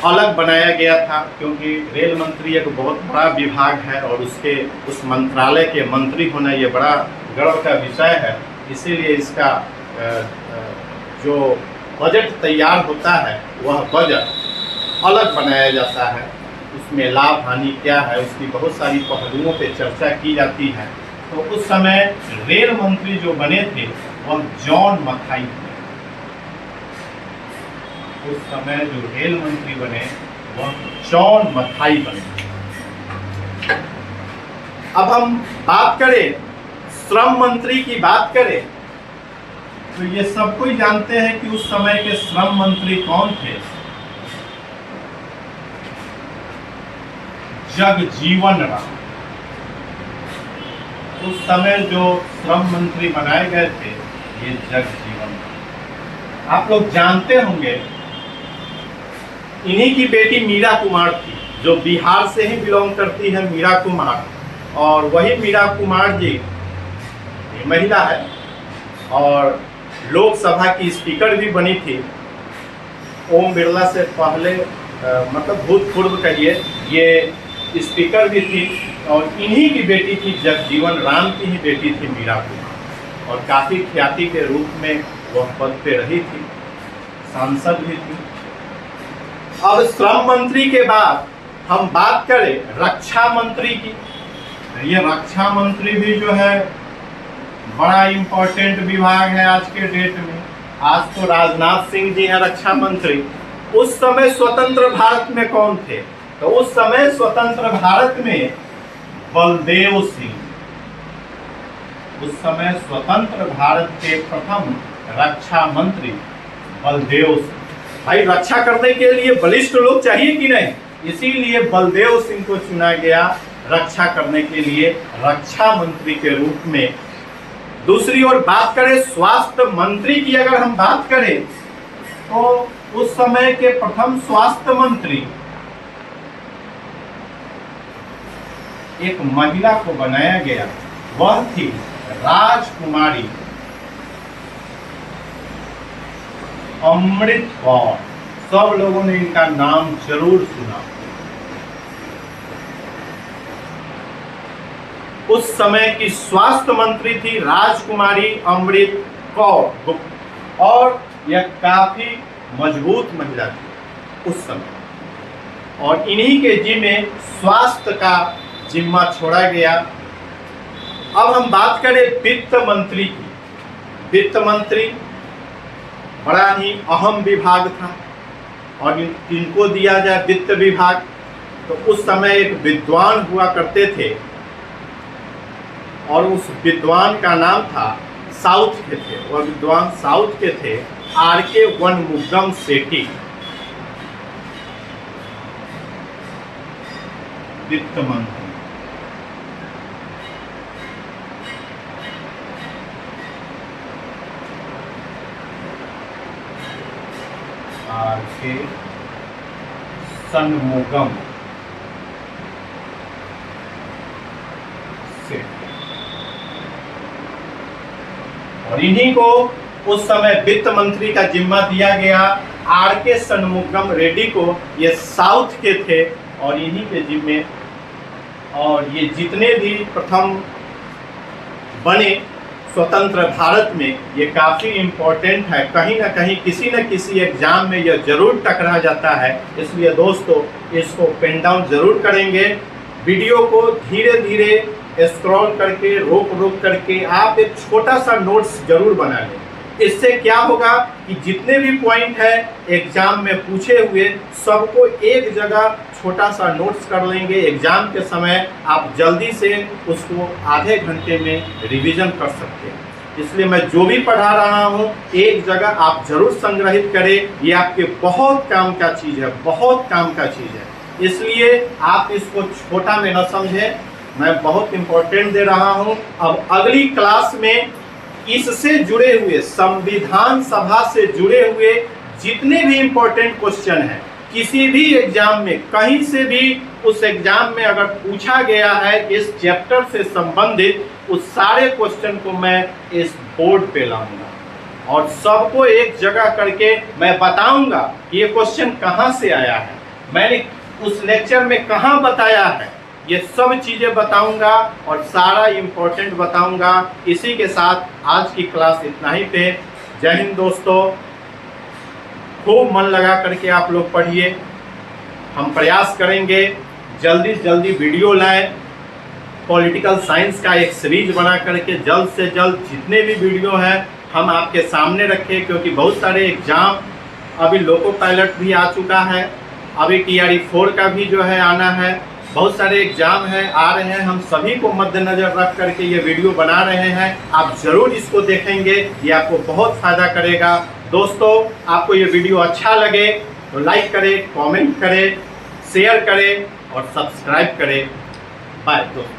अलग बनाया गया था, क्योंकि रेल मंत्री एक बहुत बड़ा विभाग है और उस मंत्रालय के मंत्री होना ये बड़ा गर्व का विषय है। इसीलिए इसका जो बजट तैयार होता है वह बजट अलग बनाया जाता है, उसमें लाभ हानि क्या है, उसकी बहुत सारी पहलुओं पे चर्चा की जाती है। तो उस समय रेल मंत्री जो बने थे वह जॉन मथाई थे। उस समय जो रेल मंत्री बने वह जॉन मथाई बने। अब हम बात करें, श्रम मंत्री की बात करें, तो ये सब कोई जानते हैं कि उस समय के श्रम मंत्री कौन थे? जगजीवन राम। उस समय जो श्रम मंत्री बनाए गए थे ये जगजीवन राम। आप लोग जानते होंगे, इन्हीं की बेटी मीरा कुमार थी, जो बिहार से ही बिलोंग करती है, मीरा कुमार। और वही मीरा कुमार जी महिला है और लोकसभा की स्पीकर भी बनी थी। ओम बिरला से पहले मतलब भूतपूर्व कहिए, ये स्पीकर भी थी और इन्हीं की बेटी थी, जगजीवन राम की ही बेटी थी मीरा कुमार। और काफ़ी ख्याति के रूप में वह पद पे रही थी, सांसद भी थी। अब श्रम मंत्री के बाद हम बात करें रक्षा मंत्री की। ये रक्षा मंत्री भी जो है बड़ा इम्पोर्टेंट विभाग है आज के डेट में। आज तो राजनाथ सिंह जी हैं रक्षा मंत्री। उस समय स्वतंत्र भारत में कौन थे? तो उस समय स्वतंत्र भारत में बलदेव सिंह, उस समय स्वतंत्र भारत के प्रथम रक्षा मंत्री बलदेव सिंह। भाई रक्षा करने के लिए बलिष्ठ लोग चाहिए कि नहीं, इसीलिए बलदेव सिंह को चुना गया रक्षा करने के लिए रक्षा मंत्री के रूप में। दूसरी ओर बात करें स्वास्थ्य मंत्री की, अगर हम बात करें तो उस समय के प्रथम स्वास्थ्य मंत्री एक महिला को बनाया गया, वह थी राजकुमारी अमृत कौर। सब लोगों ने इनका नाम जरूर सुना। उस समय की स्वास्थ्य मंत्री थी राजकुमारी अमृत कौर और यह काफी मजबूत महिला थी उस समय। और इन्हीं के जिम्मे स्वास्थ्य का जिम्मा छोड़ा गया। अब हम बात करें वित्त मंत्री की। वित्त मंत्री बड़ा ही अहम विभाग था और इनको दिया जाए वित्त विभाग, तो उस समय एक विद्वान हुआ करते थे और उस विद्वान का नाम था, साउथ के थे वह विद्वान, साउथ के थे आर.के. वनमुगम सेठी। वित्त मंत्री आर.के. वनमुगम सेठी। और इन्हीं को उस समय वित्त मंत्री का जिम्मा दिया गया। आर.के. षणमुगम रेड्डी को, ये साउथ के थे और इन्हीं के जिम्मे। और ये जितने भी प्रथम बने स्वतंत्र भारत में, ये काफ़ी इम्पोर्टेंट है। कहीं ना कहीं किसी न किसी एग्जाम में यह जरूर टकरा जाता है, इसलिए दोस्तों इसको पेन डाउन जरूर करेंगे। वीडियो को धीरे धीरे स्क्रॉल करके रोक करके आप एक छोटा सा नोट्स जरूर बना लें। इससे क्या होगा कि जितने भी पॉइंट है एग्जाम में पूछे हुए, सबको एक जगह छोटा सा नोट्स कर लेंगे। एग्जाम के समय आप जल्दी से उसको आधे घंटे में रिवीजन कर सकते हैं। इसलिए मैं जो भी पढ़ा रहा हूँ एक जगह आप जरूर संग्रहित करें। ये आपके बहुत काम का चीज़ है, बहुत काम का चीज़ है। इसलिए आप इसको छोटा में न समझें, मैं बहुत इम्पोर्टेंट दे रहा हूँ। अब अगली क्लास में इससे जुड़े हुए, संविधान सभा से जुड़े हुए जितने भी इम्पोर्टेंट क्वेश्चन हैं, किसी भी एग्जाम में कहीं से भी उस एग्जाम में अगर पूछा गया है इस चैप्टर से संबंधित, उस सारे क्वेश्चन को मैं इस बोर्ड पे लाऊंगा और सबको एक जगह करके मैं बताऊंगा कि ये क्वेश्चन कहाँ से आया है, मैंने उस लेक्चर में कहाँ बताया है, ये सब चीज़ें बताऊंगा और सारा इम्पोर्टेंट बताऊंगा। इसी के साथ आज की क्लास इतना ही पे। जय हिंद दोस्तों, खूब मन लगा करके आप लोग पढ़िए। हम प्रयास करेंगे जल्दी से जल्दी वीडियो लाएं, पॉलिटिकल साइंस का एक सीरीज बना करके जल्द से जल्द जितने भी वीडियो हैं हम आपके सामने रखें, क्योंकि बहुत सारे एग्जाम, अभी लोको पायलट भी आ चुका है, अभी TRE 4 का भी जो है आना है, बहुत सारे एग्जाम हैं आ रहे हैं। हम सभी को मद्देनजर रख करके ये वीडियो बना रहे हैं। आप ज़रूर इसको देखेंगे, ये आपको बहुत फ़ायदा करेगा। दोस्तों आपको ये वीडियो अच्छा लगे तो लाइक करें, कमेंट करें, शेयर करें और सब्सक्राइब करें। बाय दोस्तों।